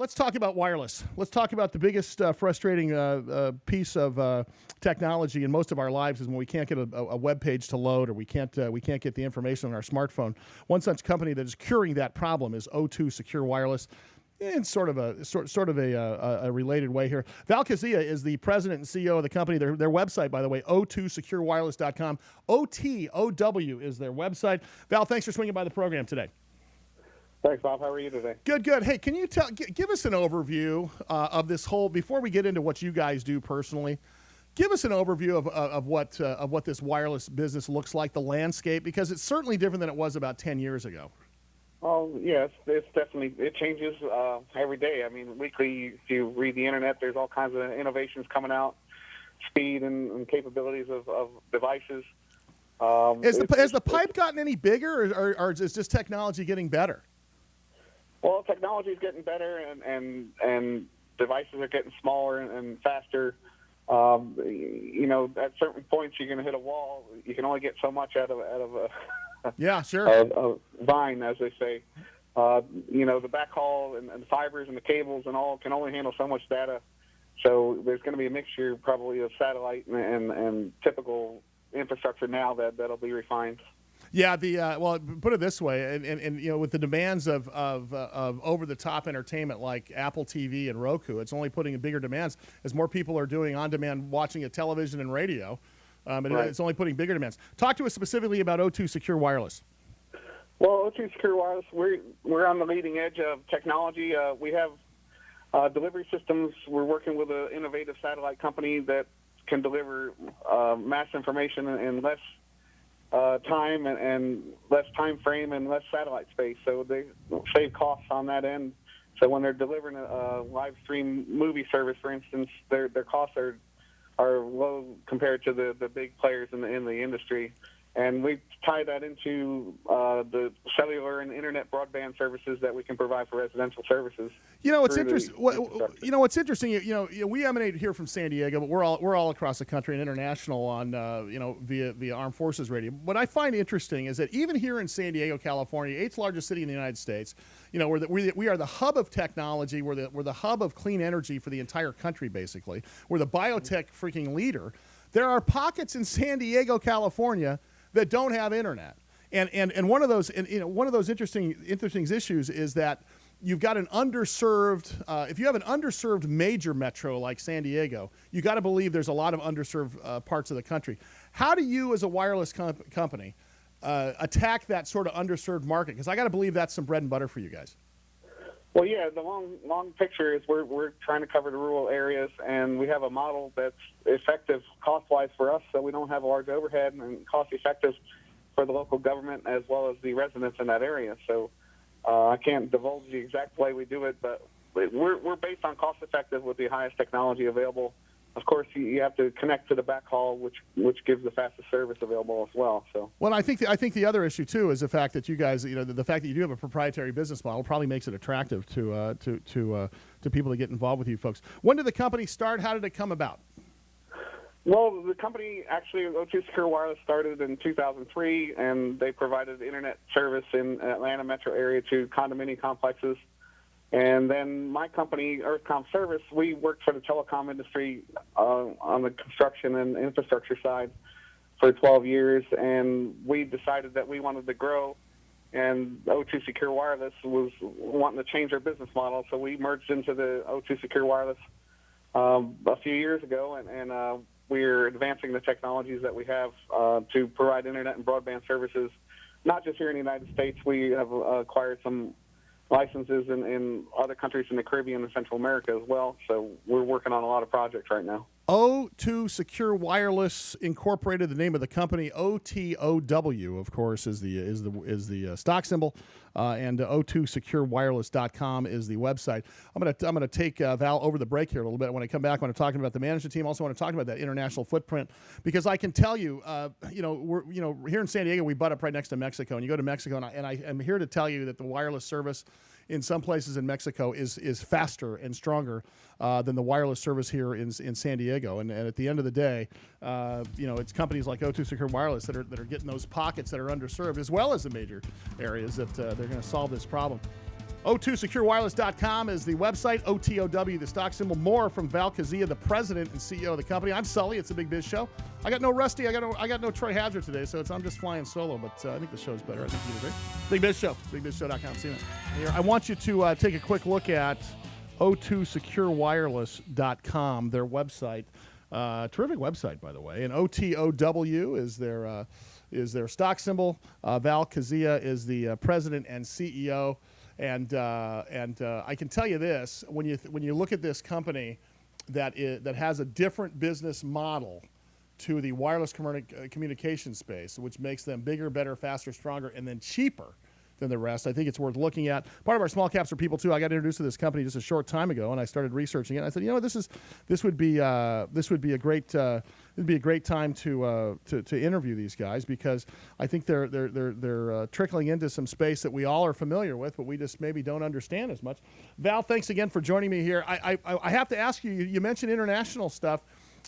Let's talk about wireless. Let's talk about the biggest frustrating piece of technology in most of our lives is when we can't get a web page to load, or we can't get the information on our smartphone. One such company that is curing that problem is O2 Secure Wireless. In sort of a related way here. Val Kazia is the president and CEO of the company. Their website, by the way, o2securewireless.com. OTOW is their website. Val, thanks for swinging by the program today. Thanks, Bob. How are you today? Good. Hey, can you give us an overview of this whole, before we get into what you guys do personally, give us an overview of what this wireless business looks like, the landscape, because it's certainly different than it was about 10 years ago. Oh, yes, it's definitely, it changes every day. I mean, weekly, if you read the internet, there's all kinds of innovations coming out, speed and capabilities of devices. Has the pipe gotten any bigger, or is this technology getting better? Well, technology is getting better, and devices are getting smaller and faster. You know, at certain points, you're going to hit a wall. You can only get so much out of a yeah, sure. A vine, as they say. You know, the backhaul and the fibers and the cables and all can only handle so much data. So there's going to be a mixture probably of satellite and typical infrastructure now that'll be refined. Yeah, well, put it this way, and you know, with the demands of over-the-top entertainment like Apple TV and Roku, it's only putting in bigger demands as more people are doing on-demand watching of television and radio. And right. It's only putting bigger demands. Talk to us specifically about O2 Secure Wireless. Well, O2 Secure Wireless, we're on the leading edge of technology. We have delivery systems. We're working with an innovative satellite company that can deliver mass information in less time and less time frame and less satellite space. So they save costs on that end. So when they're delivering a live stream movie service, for instance, their costs are low compared to the big players in the industry. And we tie that into the cellular and internet broadband services that we can provide for residential services. You know, it's interesting. You know, what's interesting. You know, we emanate here from San Diego, but we're all across the country and international on via Armed Forces Radio. What I find interesting is that even here in San Diego, California, 8th largest city in the United States, you know, we are the hub of technology. We're the hub of clean energy for the entire country. Basically, we're the biotech freaking leader. There are pockets in San Diego, California, that don't have internet, and one of those interesting issues is that you've got an underserved. If you have an underserved major metro like San Diego, you got to believe there's a lot of underserved parts of the country. How do you, as a wireless company, attack that sort of underserved market? Because I got to believe that's some bread and butter for you guys. Well, yeah, the long picture is we're trying to cover the rural areas, and we have a model that's effective cost-wise for us, so we don't have a large overhead, and cost-effective for the local government as well as the residents in that area. So I can't divulge the exact way we do it, but we're based on cost-effective with the highest technology available. Of course, you have to connect to the backhaul, which gives the fastest service available as well. So, well, I think the other issue too is the fact that you guys, you know, the fact that you do have a proprietary business model probably makes it attractive to people to get involved with you folks. When did the company start? How did it come about? Well, the company actually, O2 Secure Wireless, started in 2003, and they provided internet service in Atlanta metro area to condominium complexes. And then my company, EarthCom Service, we worked for the telecom industry on the construction and infrastructure side for 12 years, and we decided that we wanted to grow, and O2 Secure Wireless was wanting to change our business model, so we merged into the O2 Secure Wireless a few years ago, and we're advancing the technologies that we have to provide internet and broadband services, not just here in the United States. We have acquired some licenses in other countries in the Caribbean and Central America as well. So we're working on a lot of projects right now. O2 Secure Wireless Incorporated, the name of the company. OTOW, of course, is the stock symbol, and O2securewireless.com is the website. I'm gonna take Val over the break here a little bit. When I come back, I want to talk about the management team. Also want to talk about that international footprint, because I can tell you, we're here in San Diego, we butt up right next to Mexico, and you go to Mexico, and I am here to tell you that the wireless service in some places in Mexico is faster and stronger than the wireless service here in San Diego. And at the end of the day, it's companies like O2 Secure Wireless that are getting those pockets that are underserved, as well as the major areas that they're going to solve this problem. O2SecureWireless.com is the website, OTOW, the stock symbol. More from Val Kazia, the president and CEO of the company. I'm Sully. It's a Big Biz Show. I got no Rusty. I got no Troy Hazard today, so I'm just flying solo. But I think the show's better. I think you agree. Big Biz Show. BigBizShow.com. See you there. I want you to take a quick look at O2SecureWireless.com, their website. Terrific website, by the way. And OTOW is their stock symbol. Val Kazia is the president and CEO. And I can tell you this: when you look at this company that has a different business model to the wireless communication space, which makes them bigger, better, faster, stronger, and then cheaper than the rest, I think it's worth looking at. Part of our small caps are people too. I got introduced to this company just a short time ago, and I started researching it. And I said, this would be a great time to interview these guys, because I think they're trickling into some space that we all are familiar with, but we just maybe don't understand as much. Val, thanks again for joining me here. I have to ask you. You mentioned international stuff.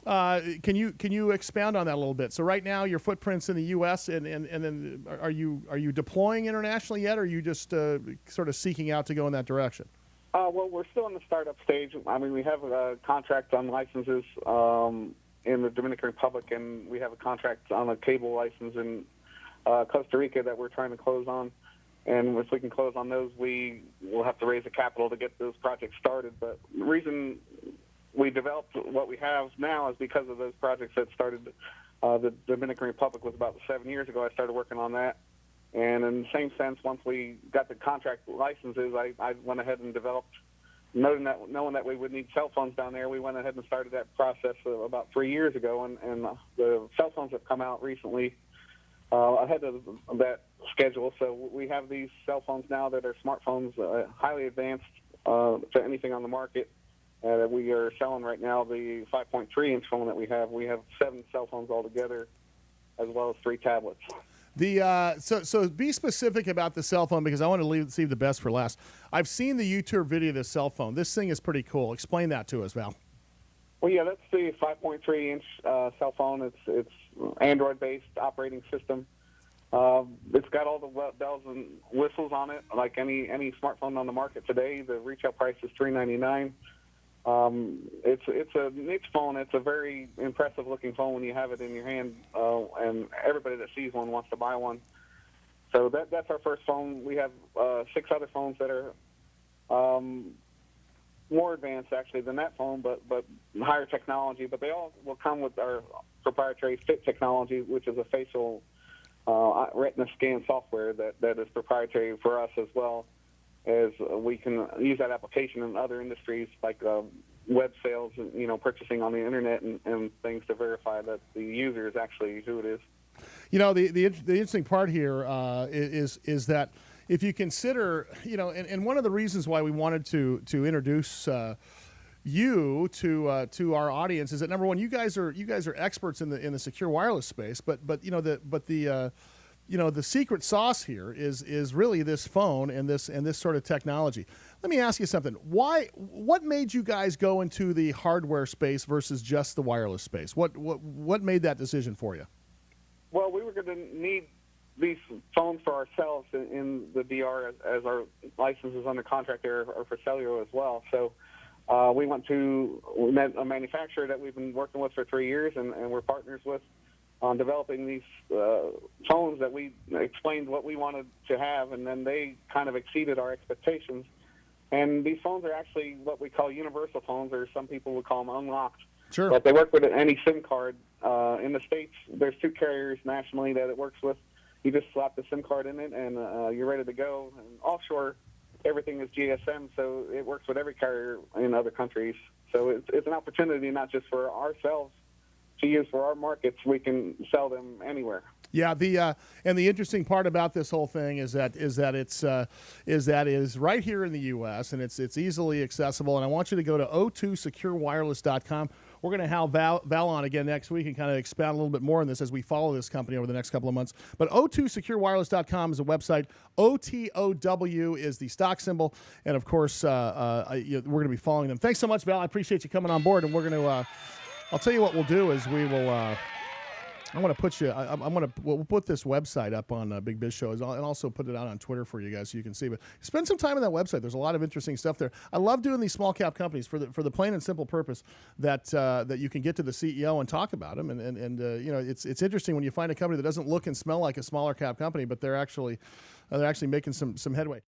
Can you expound on that a little bit? So right now your footprint's in the U.S. and then are you deploying internationally yet, or are you just sort of seeking out to go in that direction? Well, we're still in the startup stage. I mean, we have a contract on licenses in the Dominican Republic, and we have a contract on a cable license in Costa Rica that we're trying to close on. And if we can close on those, we will have to raise the capital to get those projects started. But the reason we developed what we have now is because of those projects that started. The Dominican Republic was about 7 years ago. I started working on that. And in the same sense, once we got the contract licenses, I went ahead and developed, knowing that we would need cell phones down there, we went ahead and started that process about 3 years ago. And the cell phones have come out recently ahead of that schedule. So we have these cell phones now that are smartphones, highly advanced to anything on the market. We are selling right now the 5.3-inch phone that we have. We have 7 cell phones altogether, as well as 3 tablets. So be specific about the cell phone, because I want to save the best for last. I've seen the YouTube video of this cell phone. This thing is pretty cool. Explain that to us, Val. Well, yeah, that's the 5.3-inch cell phone. It's Android-based operating system. It's got all the bells and whistles on it, like any smartphone on the market today. The retail price is $399. It's a niche phone. It's a very impressive looking phone when you have it in your hand, and everybody that sees one wants to buy one. So that's our first phone. We have 6 other phones that are more advanced actually than that phone, but higher technology. But they all will come with our proprietary Fit technology, which is a facial retina scan software that is proprietary for us, as well as we can use that application in other industries like web sales and purchasing on the internet and things to verify that the user is actually who it is. The interesting part here is that if you consider, and one of the reasons why we wanted to introduce you to our audience is that, number one, you guys are experts in the secure wireless space, but the secret sauce here is really this phone and this sort of technology. Let me ask you something. What made you guys go into the hardware space versus just the wireless space? What made that decision for you? Well, we were going to need these phones for ourselves in the DR as our licenses under contract there are for cellular as well. So we met a manufacturer that we've been working with for 3 years, and we're partners with on developing these phones that we explained what we wanted to have, and then they kind of exceeded our expectations. And these phones are actually what we call universal phones, or some people would call them unlocked. Sure. But they work with any SIM card. In the States, there's 2 carriers nationally that it works with. You just slap the SIM card in it, and you're ready to go. And offshore, everything is GSM, so it works with every carrier in other countries. So it's an opportunity not just for ourselves to use for our markets. We can sell them anywhere. Yeah, and the interesting part about this whole thing is that it is right here in the U.S. and it's easily accessible. And I want you to go to O2SecureWireless.com. We're going to have Val on again next week and kind of expound a little bit more on this as we follow this company over the next couple of months. But O2SecureWireless.com is a website. OTOW is the stock symbol, and of course we're going to be following them. Thanks so much, Val. I appreciate you coming on board, and we're going to. I'll tell you what we'll do is we will. I'm going to put you. I'm going to. We'll put this website up on Big Biz Show, and also put it out on Twitter for you guys so you can see. But spend some time on that website. There's a lot of interesting stuff there. I love doing these small cap companies for the plain and simple purpose that you can get to the CEO and talk about them. And you know, it's interesting when you find a company that doesn't look and smell like a smaller cap company, but they're actually making some headway.